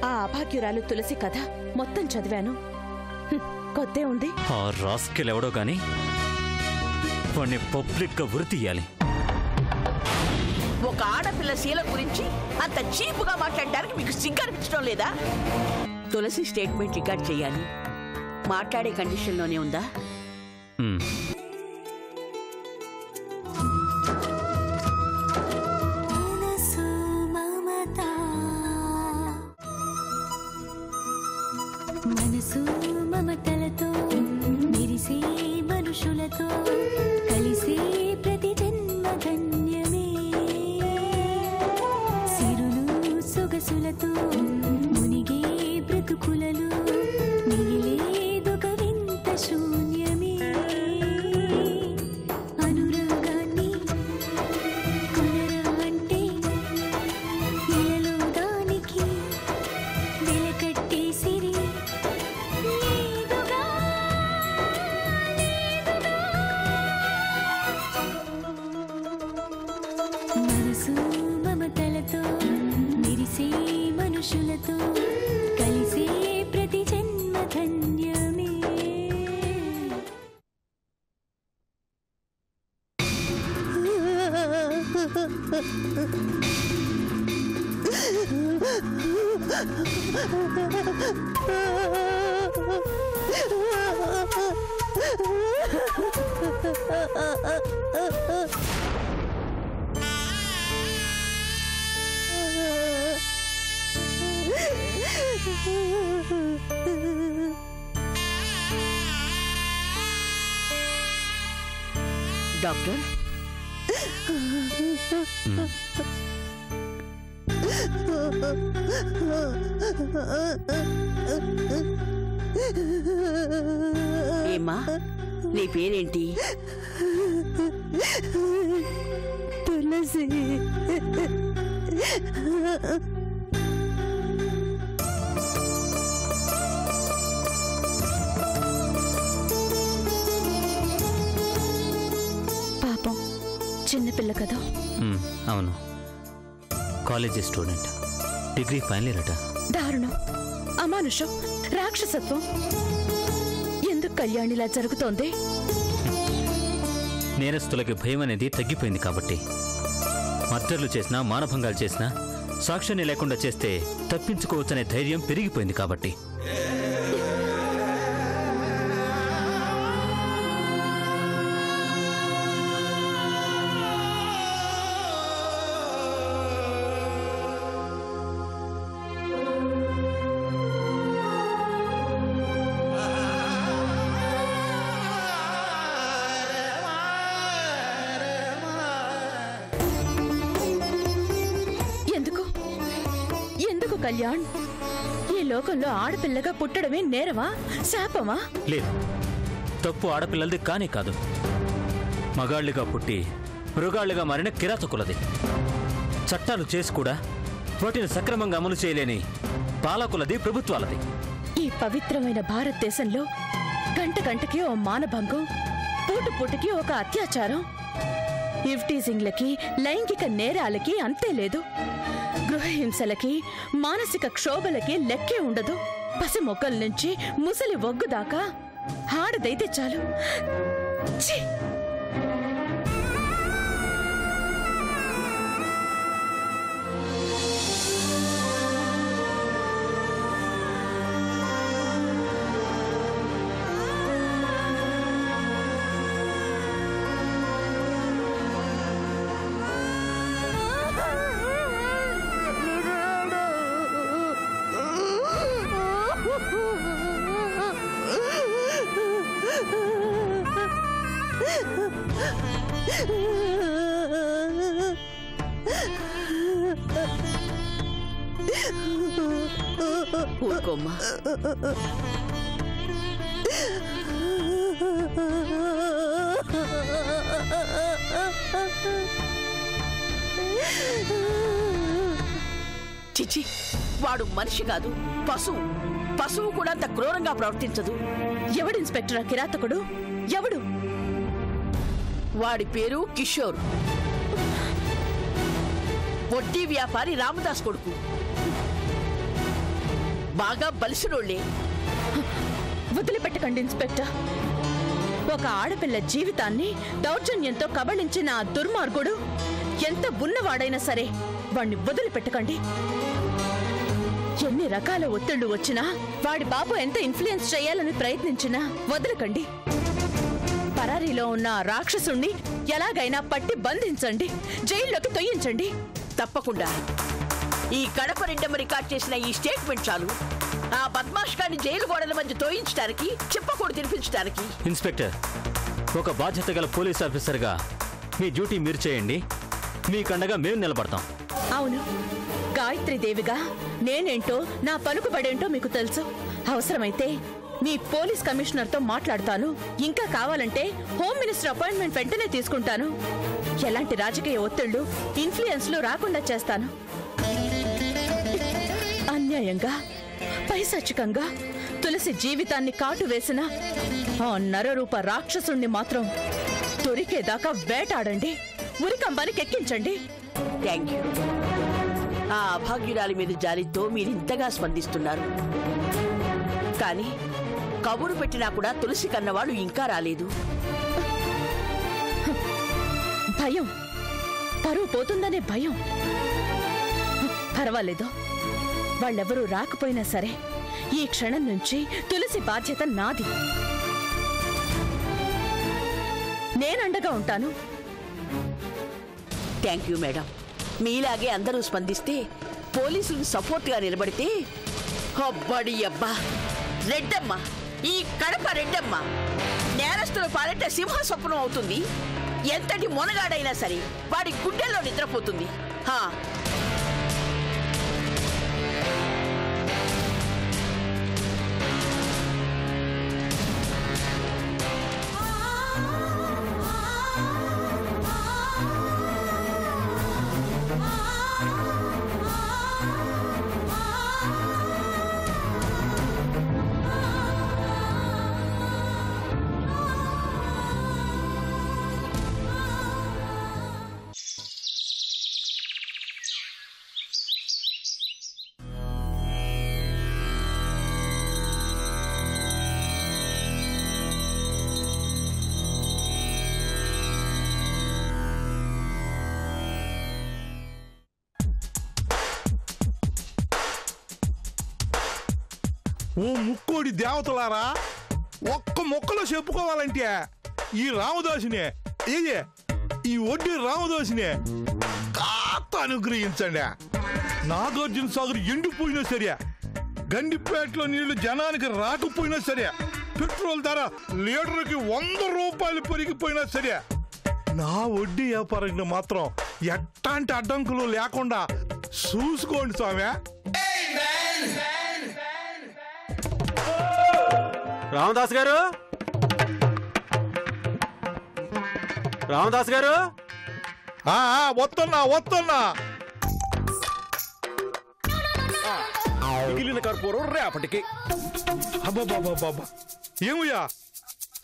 ఆ అభాగ్యురాలు తులసి కథ మొత్తం చదివాను. కొద్దే ఉంది. ఆ రాస్కెల్ ఎవడో గాని వాణ్ణి పబ్లిక్ గా ఉరి తీయాలి. ఒక ఆడపిల్ల శీల గురించి అంత చీపుగా మాట్లాడడానికి మీకు సిగ్గనిపించడం లేదా? తులసి స్టేట్మెంట్ రికార్డ్ చేయాలి. మాట్లాడే కండిషన్లోనే ఉందా? మనసు మమతలతో మెరిసే మనుషులతో కలిసే ప్రతి జన్మ ధన్యమే. సిరులు సొగసులతో మునిగే బ్రతుకులలో మిగిలేదొక వింత శూన్యమే. అనురాగాన్ని కొనరా అంటే ఇలలో దానికి వెలకట్టేసిరి. మనసు మమతలతో మెరిసే మనుషులతో కలిసే ప్రతి జన్మ ధన్యమే. డాక్టర్, ఏమ్మా నీ పేరేంటి? తులసి. పాపం చిన్నపిల్ల కదా. అవును, college student, degree final year అట. దారుణం, అమానుషం, రాక్షసత్వం. ఎందుకు కళ్యాణిలా జరుగుతోంది? నేరస్తులకి భయం అనేది తగ్గిపోయింది కాబట్టి. మర్డర్లు చేసినా, మానభంగాలు చేసినా సాక్ష్యాన్ని లేకుండా చేస్తే తప్పించుకోవచ్చనే ధైర్యం పెరిగిపోయింది కాబట్టి. కళ్యాణ్, ఈ లోకంలో ఆడపిల్లగా పుట్టడమే నేరమా, శాపమా? లేదు, తప్పు ఆడపిల్లలది కానే కాదు. మగాళ్లుగా పుట్టి మృగాళ్లుగా మారిన కిరాతకులది. చట్టాలు చేసి కూడా వాటిని సక్రమంగా అమలు చేయలేని పాలకులది, ప్రభుత్వాలది. ఈ పవిత్రమైన భారతదేశంలో గంట గంటకి ఓ మానభంగం, పూట పూటకి ఒక అత్యాచారం. ఇవ్టీజింగ్లకి, లైంగిక నేరాలకి అంతే లేదు. గృహహింసలకి, మానసిక క్షోభలకి లెక్కే ఉండదు. పసి మొక్కల నుంచి ముసలి ఒగ్గు దాకా ఆడదైతే చాలు. ఛీ! ఊరుకోమ్మా. చిచి, వాడు మనిషి కాదు, పశువు. పశువు కూడా అంత క్రూరంగా ప్రవర్తించదు. ఎవడు ఇన్స్పెక్టర్ కిరాతకుడు? ఎవడు? వాడి పేరు కిషోర్, వడ్డీ వ్యాపారి రామదాస్ కొడుకు. బాగా బలిసినోళ్లే. వదిలిపెట్టకండి ఇన్స్పెక్టర్. ఒక ఆడపిల్ల జీవితాన్ని దౌర్జన్యంతో కబళించిన ఆ దుర్మార్గుడు ఎంత ఉన్నవాడైనా సరే వాణ్ణి వదిలిపెట్టకండి. ఎన్ని రకాల ఒత్తిళ్లు వచ్చినా, వాడి బాబు ఎంత ఇన్ఫ్లుయెన్స్ చేయాలని ప్రయత్నించినా వదలకండి. పరారీలో ఉన్న రాక్షసుణ్ణి ఎలాగైనా పట్టి బంధించండి, జైల్లోకి తొయ్యించండి. తప్పకుండా. ఈ కడప రెండమ్మ రికార్డ్ చేసిన ఈ స్టేట్మెంట్ చాలు ఆ బద్మాష్ గారిని జైలు గోడల మధ్య తోయించడానికి, చిప్పకూడు తినిపించడానికి. ఇన్స్పెక్టర్, ఒక బాధ్యత గల పోలీస్ ఆఫీసర్గా మీ డ్యూటీ మీరు చేయండి, మీ కండగా మేము నిలబడతాం. అవును, గాయత్రీదేవిగా నేనేంటో, నా పలుకుబడేంటో మీకు తెలుసు. అవసరమైతే మీ పోలీస్ కమిషనర్తో మాట్లాడతాను. ఇంకా కావాలంటే హోమ్ మినిస్టర్ అపాయింట్మెంట్ వెంటనే తీసుకుంటాను. ఎలాంటి రాజకీయ ఒత్తిళ్లు, ఇన్ఫ్లుయెన్స్లు రాకుండా చేస్తాను. అన్యాయంగా, పైశాచికంగా తులసి జీవితాన్ని కాటు వేసిన ఆ నరరూప రాక్షసుణ్ణి మాత్రం దొరికేదాకా వేటాడండి, ఉరికంబానికి ఎక్కించండి. Thank you. ఆ అభాగ్యురాలి మీద జాలితో మీరింతగా స్పందిస్తున్నారు. కానీ కబురు పెట్టినా కూడా తులసి కన్నవాళ్ళు ఇంకా రాలేదు. భయం, పరువు పోతుందనే భయం. పర్వాలేదు, వాళ్ళెవరూ రాకపోయినా సరే ఈ క్షణం నుంచి తులసి బాధ్యత నాది. నేనండగా ఉంటాను. Thank you madam. మీలాగే అందరూ స్పందిస్తే, పోలీసులకు సపోర్ట్గా నిలబడితే, అబ్బడి అబ్బా, రెడ్డమ్మ, ఈ కడప రెడ్డమ్మ నేరస్తుల పాలిట సింహ స్వప్నం అవుతుంది. ఎంతటి మొనగాడైనా సరే వాడి గుండెల్లో నిద్రపోతుంది. ఓ ముక్కోడి దేవతలారా, ఒక్క మొక్కలో చెప్పుకోవాలంటే ఈ రామదాసునే, ఈ వడ్డీ రామదాసునే కాస్త అనుగ్రహించండి. నాగార్జున సాగర్ ఎండిపోయినా సరే, గండిపేటలో నీళ్లు జనానికి రాకపోయినా సరే, పెట్రోల్ ధర లీటర్కి 100 రూపాయలు పెరిగిపోయినా సరే, నా వడ్డీ వ్యాపారాన్ని మాత్రం ఎట్లాంటి అడ్డంకులు లేకుండా చూసుకోండి స్వామి. రామదాస్ గారు, రామదాస్ గారు, వస్తున్నా. మిగిలిన కర్పూరం రేపటికి. అబ్బాబాబాబా, ఏమయ్యా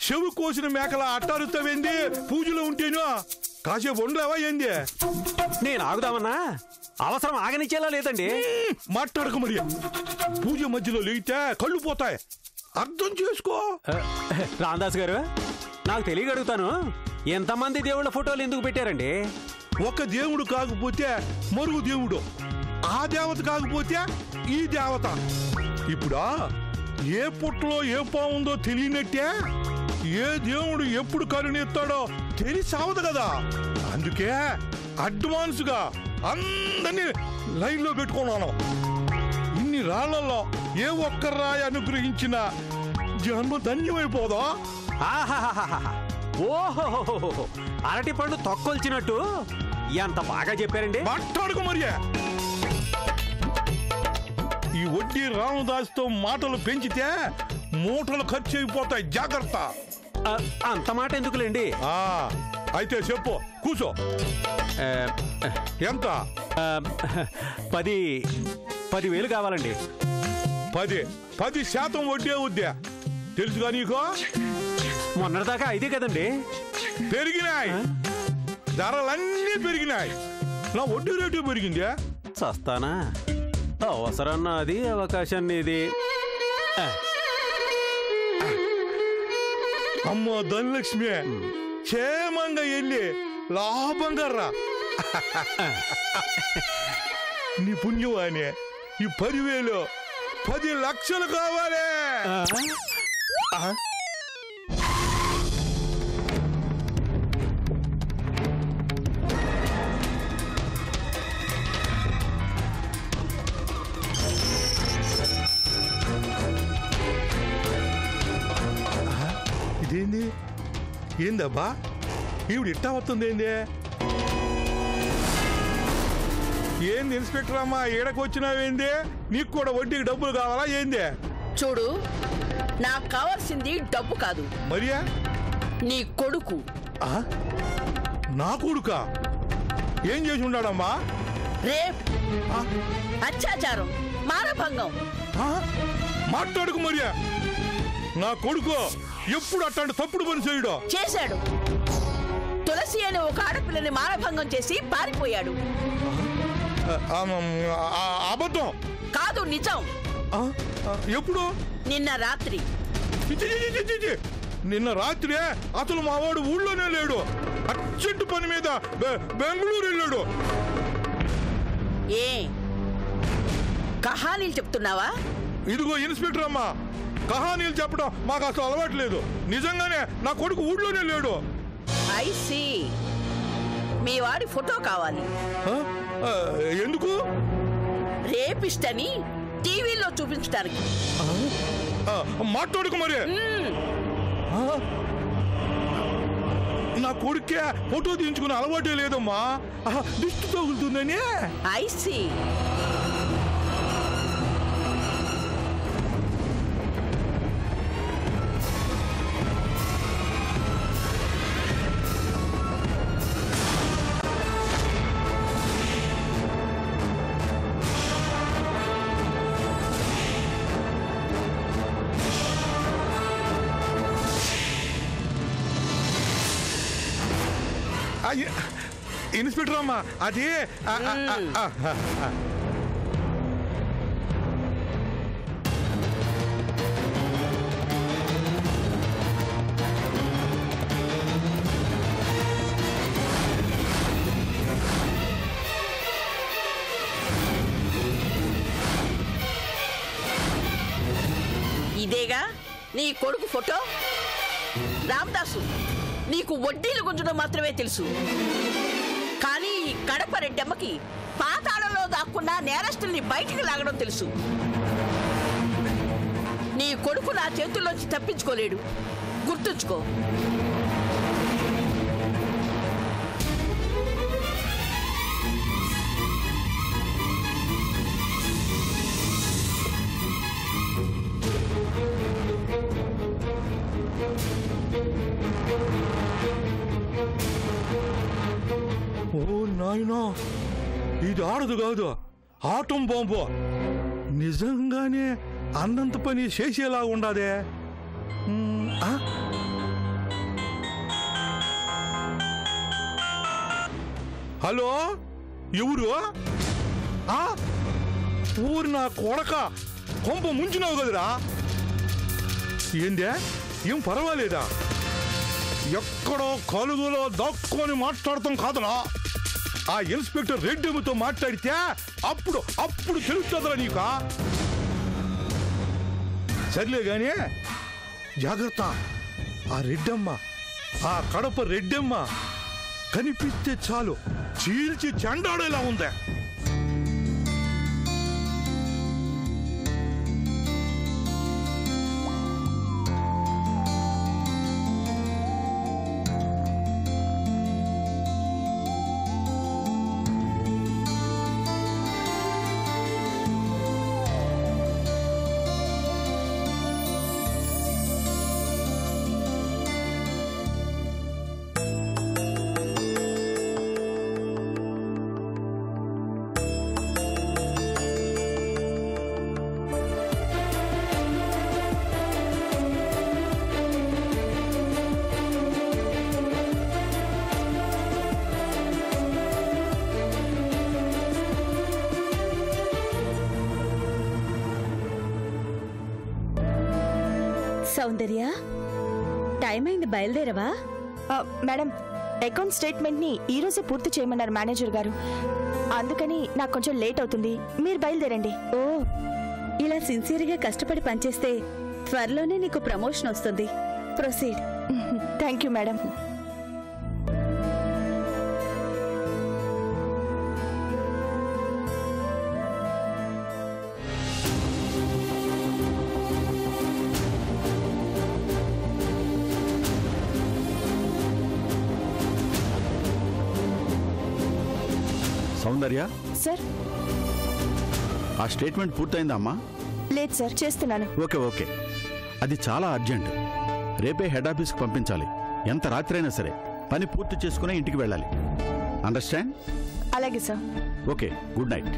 చెవు కోసిన మేకల అట్టారుతావేంది? పూజలో ఉంటేను కాసేపు ఉండలేవా ఏంది? నేను ఆగుదామన్నా, అవసరం ఆగనిచ్చేలా లేదండి. మాట్లాడక మరి, పూజ మధ్యలో లేతే కళ్ళు పోతాయి, అర్థం చేసుకో. రామదాస్ గారు, నాకు తెలియగడుగుతాను, ఎంతమంది దేవుళ్ళ ఫోటోలు ఎందుకు పెట్టారండి? ఒక దేవుడు కాకపోతే మరుగు దేవుడు, ఆ దేవత కాకపోతే ఈ దేవత. ఇప్పుడా ఏ పుట్టలో ఏ పావుందో తెలియనట్టే ఏ దేవుడు ఎప్పుడు కరుణిస్తాడో తెలిసావదు కదా. అందుకే అడ్వాన్స్ గా అందరినీ లైన్ లో పెట్టుకున్నాను. ఇన్ని రాళ్లలో ఏ ఒక్క రాయి అనుగ్రహించిన జన్మ ధన్యమైపోదా? ఓహో, అరటి పండు తొక్కొల్చినట్టు ఎంత బాగా చెప్పారండి. మాట్లాడుకు మరి. ఈ వడ్డీ రామదాసుతో మాటలు పెంచితే మూటలు ఖర్చు అయిపోతాయి, జాగ్రత్త. అంత మాట ఎందుకులేండి. అయితే చెప్పు, కూర్చో. ఎంత? 10,000 కావాలండి. 10% వడ్డీ అవుద్దా? తెలుసుగా నీకు? మొన్నటిదాకా 5 కదండి. పెరిగినాయి, ధరలన్నీ పెరిగినాయి. నా వడ్డీ రేటు పెరిగిందా? చస్తానా? అవసరం నాది, అవకాశం నీది. అమ్మో ధనలక్ష్మి, క్షేమంగా వెళ్ళి లాభంగా రా. నీ పుణ్యవాణి, ఈ 10,000 10 లక్షలు కావాలి. ఇదేంది? ఏందబ్బా ఈవిడ ఇట్టా వస్తుంది? ఏంది ఇన్స్పెక్టర్ అమ్మా, ఈడకు వచ్చినావేంది? నీకు కూడా వడ్డీకి డబ్బులు కావాలా ఏంది? చూడు, నాకు కావాల్సింది డబ్బు కాదు, మరియా నీ కొడుకు. నా కొడుకా? ఏం చేసి ఉన్నాడమ్మా? రేప్, అత్యాచారం, మానభంగం. మాట్లాడుకు మరియా. నా కొడుకు ఎప్పుడు అట్లాంటి తప్పుడు పని చేయడు. చేశాడు. తులసి అనే ఒక ఆడపిల్లని మానభంగం చేసి పారిపోయాడు. అబద్ధం కాదు, నిజం. ఎప్పుడు? నిన్న రాత్రి. నిన్న రాత్రి అసలు మా వాడు ఊళ్ళోనే లేడు. అర్జెంటు పని మీద బెంగళూరు వెళ్ళాడు. ఏ కహానీలు చెప్తున్నావా? ఇదిగో ఇన్స్పెక్టర్ అమ్మా, కహానీలు చెప్పడం మాకు అసలు అలవాటు లేదు. నిజంగానే నా కొడుకు ఊళ్ళోనే లేడు. I see. మీ వాడి ఫోటో కావాలి. ఎందుకు? రేపిస్టని టీవీలో చూపించడానికి. మాట్లాడుకు మరి. నా కొడుకే ఫోటో తీయించుకునే అలవాటే లేదమ్మా. దిష్టి తగులుతుందని. I see. ఇన్స్పెక్టర్ అమ్మా, అది ఇదేగా నీ కొడుకు ఫోటో. రామదాసు, నీకు వడ్డీలు గుంజడం మాత్రమే తెలుసు, కానీ కడప రెడ్డమ్మకి పాతాళంలో దాక్కున్న నేరస్తుల్ని బయటికి లాగడం తెలుసు. నీ కొడుకు నా చేతుల్లోంచి తప్పించుకోలేడు, గుర్తుంచుకో. ఓ నాయనా, ఇది ఆడదు కాదు, ఆటం బాంబు. నిజంగానే అన్నంత పని చేసేలా ఉండదే. హలో, ఎవరు? ఊరు నా కొడక, కొంప ముంచినావు కదరా. ఏందే, ఏం పర్వాలేదా? ఎక్కడో కలుగులో దక్కుని మాట్లాడతాం కాదురా. ఆ ఇన్స్పెక్టర్ రెడ్డితో మాట్లాడితే అప్పుడు తెలుస్తుందిరా నీకా. సర్లే గాని జాగ్రత్త. ఆ రెడ్డమ్మ, ఆ కడప రెడ్డమ్మ కనిపిస్తే చాలు చీల్చి చెండాడేలా ఉందే. సౌందర్య, టైం అయింది, బయలుదేరవా? మేడం, అకౌంట్ స్టేట్మెంట్ ని ఈ రోజే పూర్తి చేయమన్నారు మేనేజర్ గారు. అందుకని నాకు కొంచెం లేట్ అవుతుంది. మీరు బయలుదేరండి. ఓ, ఇలా సిన్సియర్గా కష్టపడి పనిచేస్తే త్వరలోనే నీకు ప్రమోషన్ వస్తుంది. Proceed. Thank you madam. Soundarya sir. ఆ స్టేట్మెంట్ పూర్తయిందా అమ్మా? లేదు సార్, చేస్తున్నాను. ఓకే ఓకే, అది చాలా అర్జెంట్. రేపే హెడ్ ఆఫీస్కి పంపించాలి. ఎంత రాత్రి అయినా సరే పని పూర్తి చేసుకునే ఇంటికి వెళ్ళాలి. అండర్స్టాండ్? అలాగే సార్. Okay, good night.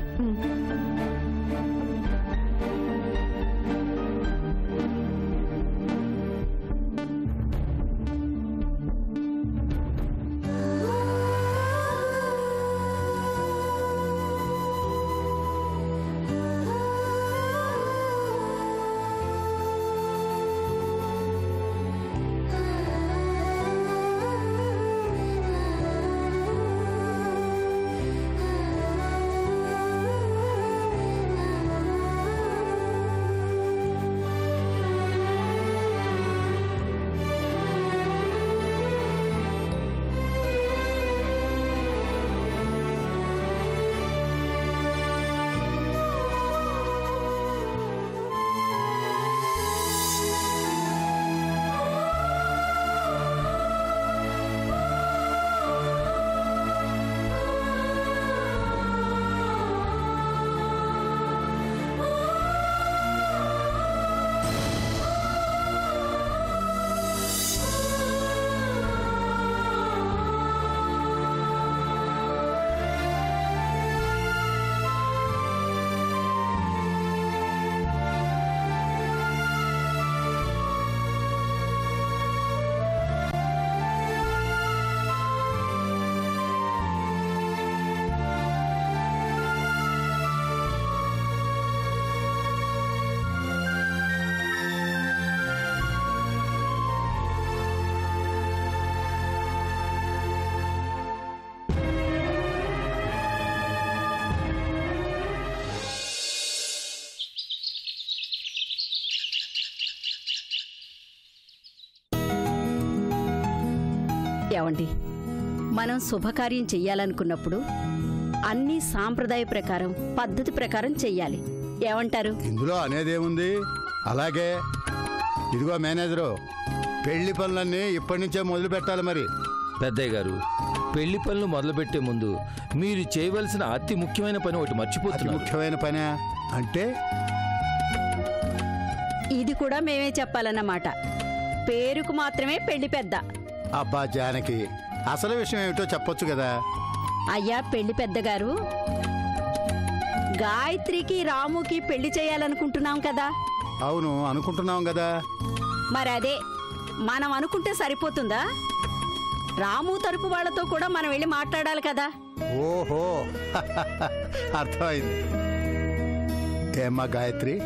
ఏమండి, మనం శుభకార్యం చెయ్యాలనుకున్నప్పుడు అన్ని సాంప్రదాయ ప్రకారం పద్ధతి ప్రకారం చెయ్యాలి. ఏమంటారు? ఇందులో అనేదేముంది? అలాగే. ఇదిగో మేనేజరు, పెళ్లి పనులన్నీ ఇప్పటి నుంచే మొదలు పెట్టాలి. మరి పెద్దయ్య గారు, పెళ్లి పనులు మొదలుపెట్టే ముందు మీరు చేయవలసిన అతి ముఖ్యమైన పని ఒకటి మర్చిపోతున్నారు. ముఖ్యమైన పని అంటే? ఇది కూడా మేమే చెప్పాలన్నమాట. పేరుకు మాత్రమే పెళ్లి పెద్ద. అబ్బా జానకి, అసలు విషయం ఏమిటో చెప్పొచ్చు కదా. అయ్యా పెళ్లి పెద్దగారు, గాయత్రికి రాముకి పెళ్లి చేయాలనుకుంటున్నాం కదా. అవును, అనుకుంటున్నాం కదా. మరి అదే మనం అనుకుంటే సరిపోతుందా? రాము తరపు వాళ్లతో కూడా మనం వెళ్ళి మాట్లాడాలి కదా. ఓహో, అర్థమైంది. ఏమ్మా గాయత్రి,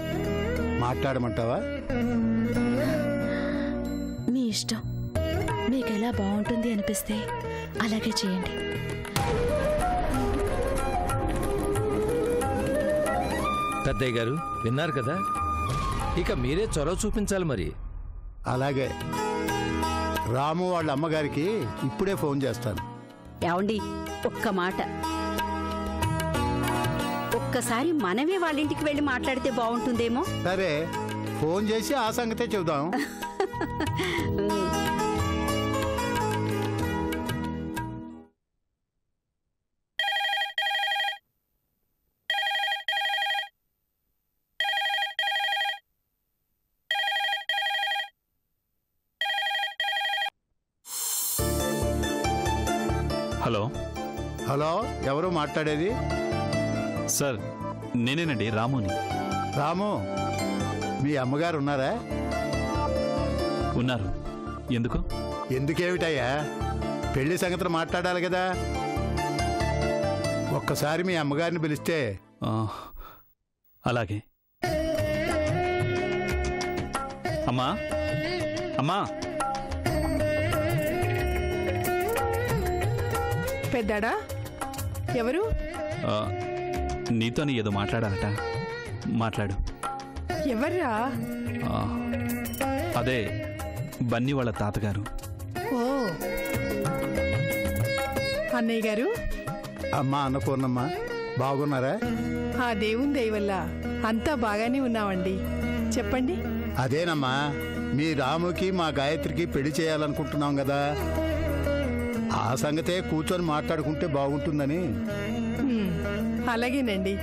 మాట్లాడమంటావా? మీ ఇష్టం. మీకు ఎలా బాగుంటుంది అనిపిస్తే అలాగే చేయండి. పెద్దయ్య గారు విన్నారు కదా, ఇక మీరే చొరవ చూపించాలి మరి. అలాగే. రాము వాళ్ళ అమ్మగారికి ఇప్పుడే ఫోన్ చేస్తాను. ఏమండి, ఒక్క మాట, ఒక్కసారి మనమే వాళ్ళ ఇంటికి వెళ్ళి మాట్లాడితే బాగుంటుందేమో. సరే, ఫోన్ చేసి ఆ సంగతే చెబుదాం. హలో. హలో, ఎవరు మాట్లాడేది? సార్, నేనేనండి, రాముని. రాము, మీ అమ్మగారు ఉన్నారా? ఉన్నారు. ఎందుకు? ఎందుకేమిటయ్యా, పెళ్లి సంగతులు మాట్లాడాలి కదా. ఒక్కసారి మీ అమ్మగారిని పిలిస్తే. అలాగే. అమ్మా, అమ్మా పెద్దాడా ఎవరు? నీతోని ఏదో మాట్లాడాలట, మాట్లాడు. ఎవర్రా? అదే బన్నీ వాళ్ళ తాతగారు. ఓ అన్నయ్య గారు. అమ్మా అన్నపూర్ణమ్మ, బాగున్నారా? ఆ దేవుని దయ వల్ల అంతా బాగానే ఉన్నామండి. చెప్పండి. అదేనమ్మా, మీ రాముకి మా గాయత్రికి పెళ్లి చేయాలనుకుంటున్నాం కదా, ఆ సంగతే కూర్చొని మాట్లాడుకుంటే బాగుంటుందని. అలాగేనండి.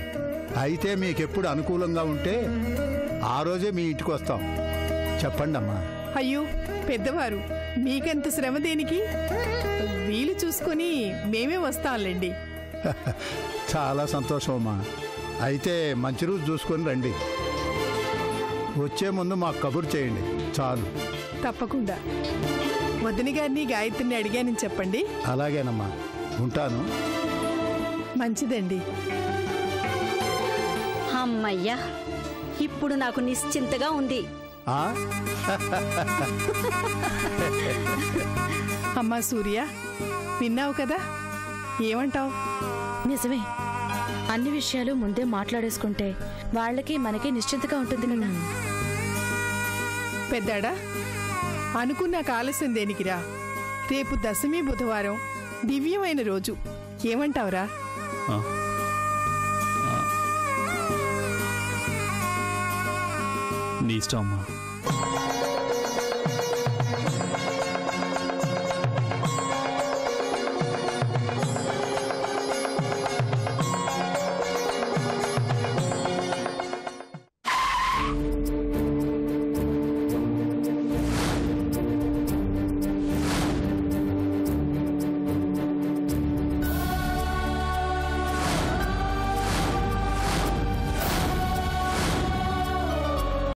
అయితే మీకెప్పుడు అనుకూలంగా ఉంటే ఆ రోజే మీ ఇంటికి వస్తాం. చెప్పండి అమ్మా. అయ్యో పెద్దవారు, మీకెంత శ్రమ దేనికి? వీలు చూసుకొని మేమే వస్తాంలేండి. చాలా సంతోషం అమ్మా. అయితే మంచి రోజు చూసుకొని రండి. వచ్చే ముందు మాకు కబురు చేయండి చాలు. తప్పకుండా. వదిన గారిని గాయత్రిని అడిగానని చెప్పండి. అలాగేనమ్మా, ఉంటాను. మంచిదండి. అమ్మయ్యా, ఇప్పుడు నాకు నిశ్చింతగా ఉంది. అమ్మా సూర్య, విన్నావు కదా, ఏమంటావు? నిజమే, అన్ని విషయాలు ముందే మాట్లాడేసుకుంటే వాళ్ళకి మనకి నిశ్చింతగా ఉంటుంది కదా. పెద్దాడా, అనుకున్నాక ఆలస్యం దేనికిరా? రేపు దశమి బుధవారం, దివ్యమైన రోజు. ఏమంటావురా? నీ ఇష్టం అమ్మా.